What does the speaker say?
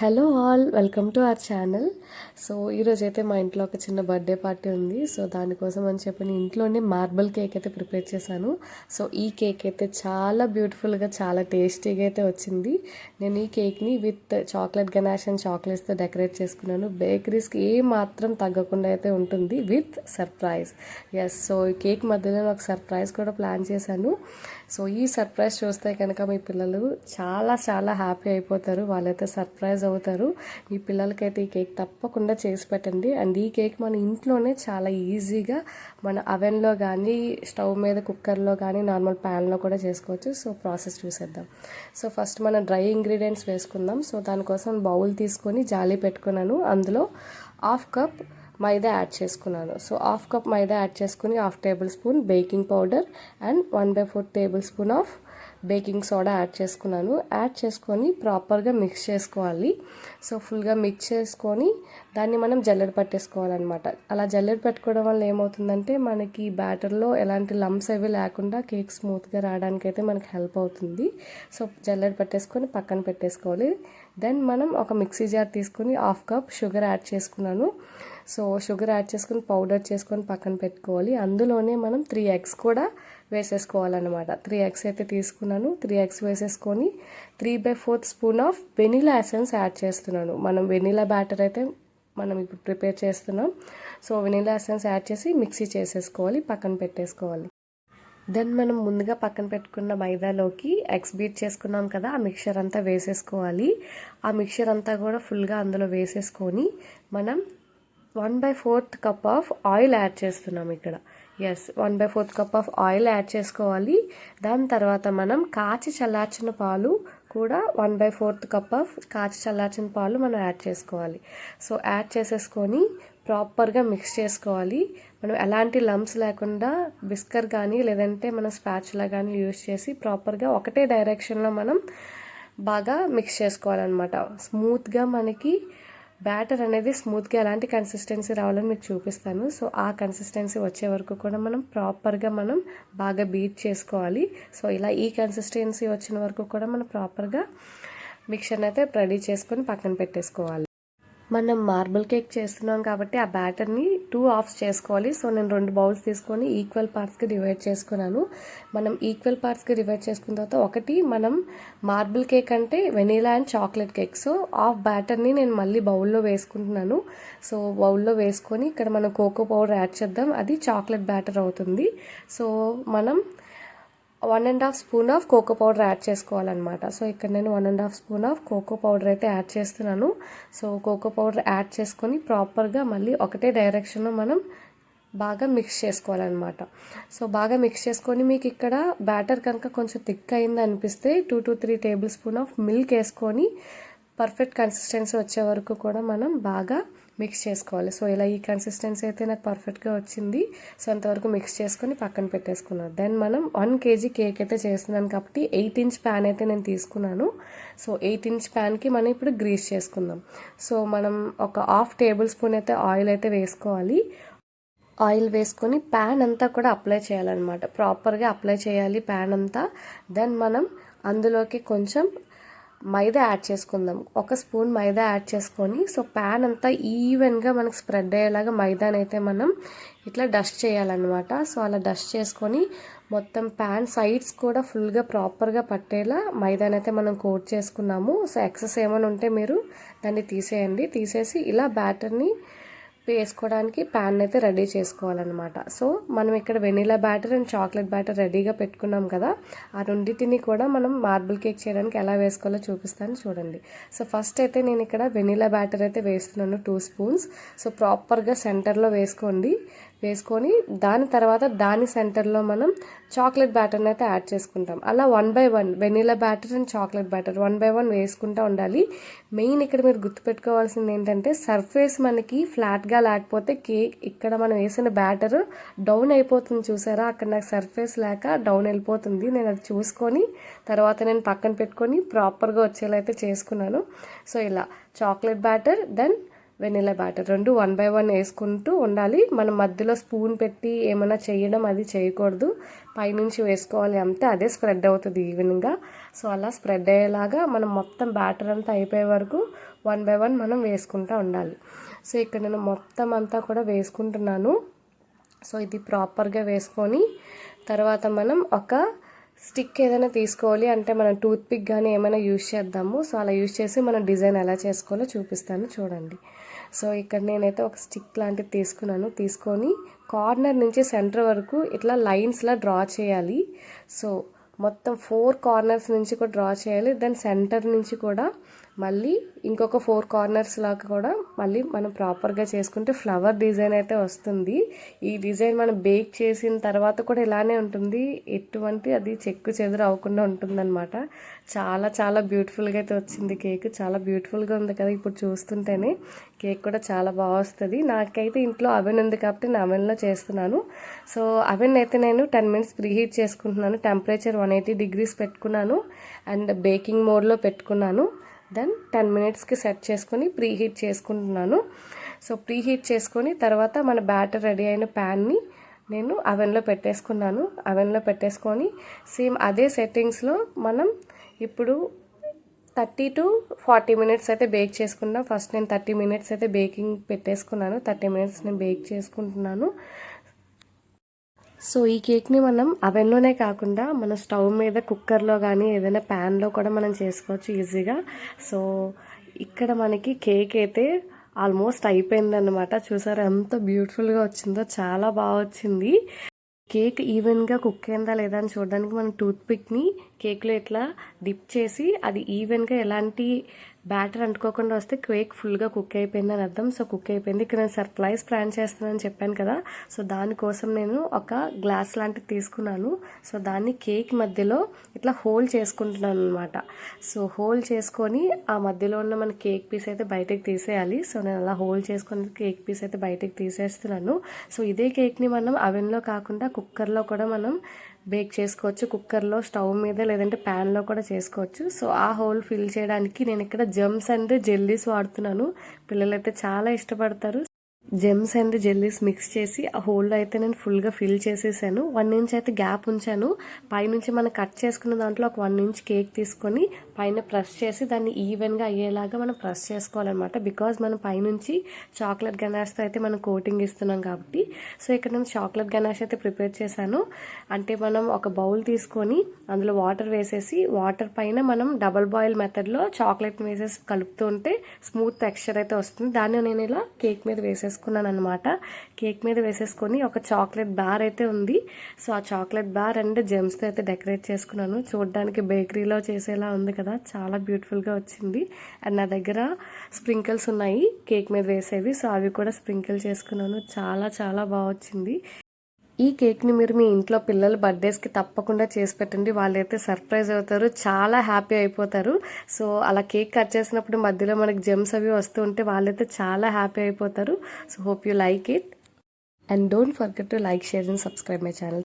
Hello all, welcome to our channel. So ఈరోజు అయితే మా ఇంట్లో ఒక చిన్న బర్త్డే పార్టీ ఉంది. సో దానికోసం అని చెప్పి నేను ఇంట్లోనే మార్బుల్ కేక్ అయితే ప్రిపేర్ చేశాను. సో ఈ కేక్ అయితే చాలా బ్యూటిఫుల్గా, చాలా టేస్టీగా అయితే వచ్చింది. నేను ఈ కేక్ని విత్ చాక్లెట్ గనాష్ అండ్ చాక్లెట్స్తో డెకరేట్ చేసుకున్నాను. బేకరీస్కి ఏ మాత్రం తగ్గకుండా అయితే ఉంటుంది విత్ సర్ప్రైజ్. ఎస్, సో ఈ కేక్ మధ్యలో ఒక సర్ప్రైజ్ కూడా ప్లాన్ చేశాను. సో ఈ సర్ప్రైజ్ చూస్తే కనుక మీ పిల్లలు చాలా చాలా హ్యాపీ అయిపోతారు. వాళ్ళైతే సర్ప్రైజ్ అవుతారు. మీ పిల్లలకైతే ఈ కేక్ తప్పకుండా చేసి పెట్టండి. అండ్ ఈ కేక్ మన ఇంట్లోనే చాలా ఈజీగా మన అవెన్లో కానీ, స్టవ్ మీద కుక్కర్లో కానీ, నార్మల్ ప్యాన్లో కూడా చేసుకోవచ్చు. సో ప్రాసెస్ చూసేద్దాం. సో ఫస్ట్ మనం డ్రై ఇంగ్రీడియంట్స్ వేసుకుందాం. సో దానికోసం బౌల్ తీసుకొని జాలి పెట్టుకున్నాను. అందులో 1/2 కప్ మైదా యాడ్ చేసుకున్నాను. సో 1/2 కప్ మైదా యాడ్ చేసుకుని 1/2 table spoon baking powder and 1/4 table spoon of baking soda add చేసుకున్నాను. యాడ్ చేసుకొని ప్రాపర్గా మిక్స్ చేసుకోవాలి. సో ఫుల్గా మిక్స్ చేసుకొని దాన్ని మనం జల్లెడ పట్టేసుకోవాలన్నమాట. అలా జల్లెడ పెట్టుకోవడం వల్ల ఏమవుతుందంటే మనకి బ్యాటర్లో ఎలాంటి లంప్స్ అవి లేకుండా కేక్ స్మూత్గా రావడానికి అయితే మనకి హెల్ప్ అవుతుంది. సో జల్లెడ పట్టేసుకొని పక్కన పెట్టేసుకోవాలి. దెన్ మనం ఒక మిక్సీ జార్ తీసుకొని 1/2 కప్ షుగర్ యాడ్ చేసుకున్నాను. సో షుగర్ యాడ్ చేసుకుని పౌడర్ చేసుకొని పక్కన పెట్టుకోవాలి. అందులోనే మనం 3 ఎగ్స్ కూడా వేసేసుకోవాలన్నమాట. 3 ఎగ్స్ అయితే తీసుకున్నాను. 3 ఎగ్స్ వేసేసుకొని 3/4 spoon of vanilla essence add చేస్తున్నాను. మనం వెనిలా బ్యాటర్ అయితే మనం ఇప్పుడు ప్రిపేర్ చేస్తున్నాం. సో వెనిలా ఎసెన్స్ యాడ్ చేసి మిక్సీ చేసేసుకోవాలి, పక్కన పెట్టేసుకోవాలి. దెన్ మనం ముందుగా పక్కన పెట్టుకున్న మైదాలోకి ఎగ్స్ బీట్ చేసుకున్నాం కదా, ఆ మిక్చర్ అంతా వేసేసుకోవాలి. ఆ మిక్చర్ అంతా కూడా ఫుల్గా అందులో వేసేసుకొని మనం 1/4 కప్ ఆఫ్ ఆయిల్ యాడ్ చేస్తున్నాం ఇక్కడ. Yes, 1/4 cup of oil add చేసుకోవాలి. దాని తర్వాత మనం కాచి చల్లార్చిన పాలు కూడా 1/4 కప్ ఆఫ్ కాచి చల్లార్చిన పాలు మనం యాడ్ చేసుకోవాలి. సో యాడ్ చేసేసుకొని ప్రాపర్గా మిక్స్ చేసుకోవాలి. మనం ఎలాంటి లంప్స్ లేకుండా విస్కర్ కానీ లేదంటే మనం స్పాచులా కానీ యూజ్ చేసి ప్రాపర్గా ఒకటే డైరెక్షన్లో మనం బాగా మిక్స్ చేసుకోవాలన్నమాట. స్మూత్గా మనకి బ్యాటర్ అనేది స్మూత్గా ఎలాంటి కన్సిస్టెన్సీ రావాలని మీకు చూపిస్తాను. సో ఆ కన్సిస్టెన్సీ వచ్చే వరకు కూడా మనం ప్రాపర్గా మనం బాగా బీట్ చేసుకోవాలి. సో ఇలా ఈ కన్సిస్టెన్సీ వచ్చిన వరకు కూడా మనం ప్రాపర్గా మిక్చర్ని అయితే రెడీ చేసుకొని పక్కన పెట్టేసుకోవాలి. మనం మార్బుల్ కేక్ చేస్తున్నాం కాబట్టి ఆ బ్యాటర్ని 2 హాఫ్స్ చేసుకోవాలి. సో నేను 2 బౌల్స్ తీసుకొని ఈక్వల్ పార్ట్స్కి డివైడ్ చేసుకున్నాను. మనం ఈక్వల్ పార్ట్స్కి డివైడ్ చేసుకున్న తర్వాత ఒకటి మనం మార్బుల్ కేక్ అంటే vanilla and chocolate cake. So half బ్యాటర్ని నేను మళ్ళీ బౌల్లో వేసుకుంటున్నాను. సో బౌల్లో వేసుకొని ఇక్కడ మనం కోకో పౌడర్ యాడ్ చేద్దాం. అది చాక్లెట్ బ్యాటర్ అవుతుంది. సో మనం 1.5 spoon of cocoa powder add చేసుకోవాలన్నమాట. సో ఇక్కడ నేను 1.5 స్పూన్ ఆఫ్ కోకో పౌడర్ అయితే యాడ్ చేస్తున్నాను. సో కోకో పౌడర్ యాడ్ చేసుకొని ప్రాపర్గా మళ్ళీ ఒకటే డైరెక్షన్లో మనం బాగా మిక్స్ చేసుకోవాలన్నమాట. సో బాగా మిక్స్ చేసుకొని మీకు ఇక్కడ బ్యాటర్ కనుక కొంచెం థిక్ అయింది అనిపిస్తే 2 to 3 table spoon of milk వేసుకొని పర్ఫెక్ట్ కన్సిస్టెన్సీ వచ్చే వరకు కూడా మనం బాగా మిక్స్ చేసుకోవాలి. సో ఇలా ఈ కన్సిస్టెన్సీ అయితే నాకు పర్ఫెక్ట్గా వచ్చింది. సో అంతవరకు మిక్స్ చేసుకొని పక్కన పెట్టేసుకున్నాను. దెన్ మనం 1 kg కేక్ అయితే చేస్తున్నాను కాబట్టి 8 ఇంచ్ ప్యాన్ అయితే నేను తీసుకున్నాను. సో 8 ఇంచ్ ప్యాన్కి మనం ఇప్పుడు గ్రీస్ చేసుకుందాం. సో మనం ఒక 1/2 టేబుల్ స్పూన్ అయితే ఆయిల్ అయితే వేసుకోవాలి. ఆయిల్ వేసుకొని ప్యాన్ అంతా కూడా అప్లై చేయాలన్నమాట. ప్రాపర్గా అప్లై చేయాలి ప్యాన్ అంతా. దెన్ మనం అందులోకి కొంచెం మైదా యాడ్ చేసుకుందాం. 1 స్పూన్ మైదా యాడ్ చేసుకొని సో ప్యాన్ అంతా ఈవెన్గా మనకు స్ప్రెడ్ అయ్యేలాగా మైదాని అయితే మనం ఇట్లా డస్ట్ చేయాలన్నమాట. సో అలా డస్ట్ చేసుకొని మొత్తం ప్యాన్ సైడ్స్ కూడా ఫుల్గా ప్రాపర్గా పట్టేలా మైదాని అయితే మనం కోట్ చేసుకున్నాము. సో ఎక్సెస్ ఏమైనా ఉంటే మీరు దాన్ని తీసేయండి. తీసేసి ఇలా బ్యాటర్ని వేసుకోవడానికి ప్యాన్ అయితే రెడీ చేసుకోవాలన్నమాట. సో మనం ఇక్కడ vanilla batter and chocolate batter రెడీగా పెట్టుకున్నాం కదా, ఆ రెండింటిని కూడా మనం మార్బుల్ కేక్ చేయడానికి ఎలా వేసుకోవాలో చూపిస్తాను చూడండి. సో ఫస్ట్ అయితే నేను ఇక్కడ వెనీలా బ్యాటర్ అయితే వేస్తున్నాను 2 స్పూన్స్. సో ప్రాపర్గా సెంటర్లో వేసుకొని దాని తర్వాత దాని సెంటర్లో మనం చాక్లెట్ బ్యాటర్ని అయితే యాడ్ చేసుకుంటాం. అలా 1 by 1 vanilla batter and chocolate batter 1 by 1 వేసుకుంటూ ఉండాలి. మెయిన్ ఇక్కడ మీరు గుర్తుపెట్టుకోవాల్సింది ఏంటంటే సర్ఫేస్ మనకి ఫ్లాట్గా లేకపోతే కేక్ ఇక్కడ మనం వేసిన బ్యాటర్ డౌన్ అయిపోతుంది. చూసారా, అక్కడ నాకు సర్ఫేస్ లేక డౌన్ వెళ్ళిపోతుంది. నేను అది చూసుకొని తర్వాత నేను పక్కన పెట్టుకొని ప్రాపర్గా వచ్చేలా అయితే చేసుకున్నాను. సో ఇలా chocolate batter then vanilla batter రెండు 1 by 1 వేసుకుంటూ ఉండాలి. మనం మధ్యలో స్పూన్ పెట్టి ఏమైనా చేయడం అది చేయకూడదు. పైనుంచి వేసుకోవాలి అంతే, అదే స్ప్రెడ్ అవుతుంది ఈవెన్గా. సో అలా స్ప్రెడ్ అయ్యేలాగా మనం మొత్తం బ్యాటర్ అంతా అయిపోయే వరకు 1 by 1 మనం వేసుకుంటూ ఉండాలి. సో ఇక్కడ నేను మొత్తం అంతా కూడా వేసుకుంటున్నాను. సో ఇది ప్రాపర్గా వేసుకొని తర్వాత మనం ఒక స్టిక్ ఏదైనా తీసుకోవాలి, అంటే మనం టూత్ పిక్ కానీ ఏమైనా యూజ్ చేద్దాము. సో అలా యూజ్ చేసి మనం డిజైన్ ఎలా చేసుకోవాలో చూపిస్తాను చూడండి. సో ఇక్కడ నేనైతే ఒక స్టిక్ లాంటిది తీసుకొని కార్నర్ నుంచి సెంటర్ వరకు ఇట్లా లైన్స్లా డ్రా చేయాలి. సో మొత్తం 4 కార్నర్స్ నుంచి కూడా డ్రా చేయాలి. దెన్ సెంటర్ నుంచి కూడా మళ్ళీ ఇంకొక 4 కార్నర్స్ లాగా కూడా మళ్ళీ మనం ప్రాపర్గా చేసుకుంటే ఫ్లవర్ డిజైన్ అయితే వస్తుంది. ఈ డిజైన్ మనం బేక్ చేసిన తర్వాత కూడా ఇలానే ఉంటుంది, ఎటువంటి అది చెక్కు చెదురు అవ్వకుండా ఉంటుందన్నమాట. చాలా చాలా బ్యూటిఫుల్గా అయితే వచ్చింది కేక్. చాలా బ్యూటిఫుల్గా ఉంది కదా ఇప్పుడు చూస్తుంటేనే. కేక్ కూడా చాలా బాగా వస్తుంది. నాకైతే ఇంట్లో అవెన్ ఉంది కాబట్టి నేను అవెన్లో చేస్తున్నాను. సో అవెన్ అయితే నేను 10 minutes ప్రీహీట్ చేసుకుంటున్నాను. టెంపరేచర్ 180 degrees పెట్టుకున్నాను అండ్ బేకింగ్ మోడ్లో పెట్టుకున్నాను. దెన్ 10 minutesకి సెట్ చేసుకొని ప్రీహీట్ చేసుకుంటున్నాను. సో ప్రీహీట్ చేసుకొని తర్వాత మన బ్యాటర్ రెడీ అయిన ప్యాన్ని నేను అవెన్లో పెట్టేసుకున్నాను. అవెన్లో పెట్టేసుకొని సేమ్ అదే సెట్టింగ్స్లో మనం ఇప్పుడు 30 to 40 minutes అయితే బేక్ చేసుకున్నాం. ఫస్ట్ నేను 30 minutes అయితే బేకింగ్ పెట్టేసుకున్నాను. 30 minutes నేను బేక్ చేసుకుంటున్నాను. సో ఈ కేక్ని మనం అవెన్లోనే కాకుండా మన స్టవ్ మీద కుక్కర్లో కానీ ఏదైనా ప్యాన్లో కూడా మనం చేసుకోవచ్చు ఈజీగా. సో ఇక్కడ మనకి కేక్ అయితే ఆల్మోస్ట్ అయిపోయిందన్నమాట. చూసారా ఎంత బ్యూటిఫుల్గా వచ్చిందో, చాలా బాగా వచ్చింది. కేక్ ఈవెన్గా కుక్ అయిందా లేదా అని చూడడానికి మనం టూత్ పిక్ని కేక్లో ఇట్లా డిప్ చేసి అది ఈవెన్గా ఎలాంటి బ్యాటర్ అంటుకోకుండా వస్తే కేక్ ఫుల్గా కుక్ అయిపోయిందని అర్థం. సో కుక్ అయిపోయింది. ఇక్కడ నేను సర్ప్రైజ్ ప్లాన్ చేస్తున్నానని చెప్పాను కదా. సో దానికోసం నేను ఒక గ్లాస్ లాంటిది తీసుకున్నాను. సో దాన్ని కేక్ మధ్యలో ఇట్లా హోల్ చేసుకుంటున్నాను అనమాట. సో హోల్ చేసుకొని ఆ మధ్యలో ఉన్న మన కేక్ పీస్ అయితే బయటకు తీసేయాలి. సో నేను అలా హోల్ చేసుకొని కేక్ పీస్ అయితే బయటకు తీసేస్తున్నాను. సో ఇదే కేక్ని మనం అవెన్లో కాకుండా కుక్కర్లో కూడా మనం బేక్ చేసుకోవచ్చు. కుక్కర్లో, స్టవ్ మీద లేదంటే ప్యాన్లో కూడా చేసుకోవచ్చు. సో ఆ హోల్ ఫిల్ చేయడానికి నేను ఇక్కడ జెమ్స్ అండ్ జెల్లీస్ వాడుతున్నాను. పిల్లలైతే చాలా ఇష్టపడతారు. జెమ్స్ అండ్ జెల్లీస్ మిక్స్ చేసి ఆ హోల్లో అయితే నేను ఫుల్గా ఫిల్ చేసేసాను. 1 inch అయితే గ్యాప్ ఉంచాను. పైనుంచి మనం కట్ చేసుకున్న దాంట్లో ఒక 1 inch కేక్ తీసుకొని పైన ప్రెస్ చేసి దాన్ని ఈవెన్గా అయ్యేలాగా మనం ప్రెస్ చేసుకోవాలన్నమాట. బికాజ్ మనం పైనుంచి చాక్లెట్ గనాష్తో అయితే మనం కోటింగ్ ఇస్తున్నాం కాబట్టి. సో ఇక్కడ నేను చాక్లెట్ గనాష్ అయితే ప్రిపేర్ చేశాను. అంటే మనం ఒక బౌల్ తీసుకొని అందులో వాటర్ వేసేసి వాటర్ పైన మనం డబల్ బాయిల్ మెథడ్లో చాక్లెట్ వేసేసి కలుపుతూ ఉంటే స్మూత్ టెక్స్చర్ అయితే వస్తుంది. దాన్ని నేను ఇలా కేక్ మీద వేసేసుకున్నాను అనమాట. కేక్ మీద వేసేసుకొని ఒక చాక్లెట్ బార్ అయితే ఉంది. సో ఆ చాక్లెట్ బార్ అండ్ జెమ్స్తో అయితే డెకరేట్ చేసుకున్నాను. చూడడానికి బేకరీలో చేసేలా ఉంది కదా, చాలా బ్యూటిఫుల్గా వచ్చింది. అండ్ నా దగ్గర స్ప్రింకిల్స్ ఉన్నాయి కేక్ మీద వేసేవి. సో అవి కూడా స్ప్రింకిల్ చేసుకున్నాను. చాలా చాలా బాగా వచ్చింది. ఈ కేక్ని మీరు మీ ఇంట్లో పిల్లల బర్త్డేస్కి తప్పకుండా చేసి పెట్టండి. వాళ్ళైతే సర్ప్రైజ్ అవుతారు, చాలా హ్యాపీ అయిపోతారు. సో అలా కేక్ కట్ చేసినప్పుడు మధ్యలో మనకి జెమ్స్ అవి వస్తూ ఉంటే వాళ్ళైతే చాలా హ్యాపీ అయిపోతారు. So hope you like it and don't forget to like, share and subscribe my channel.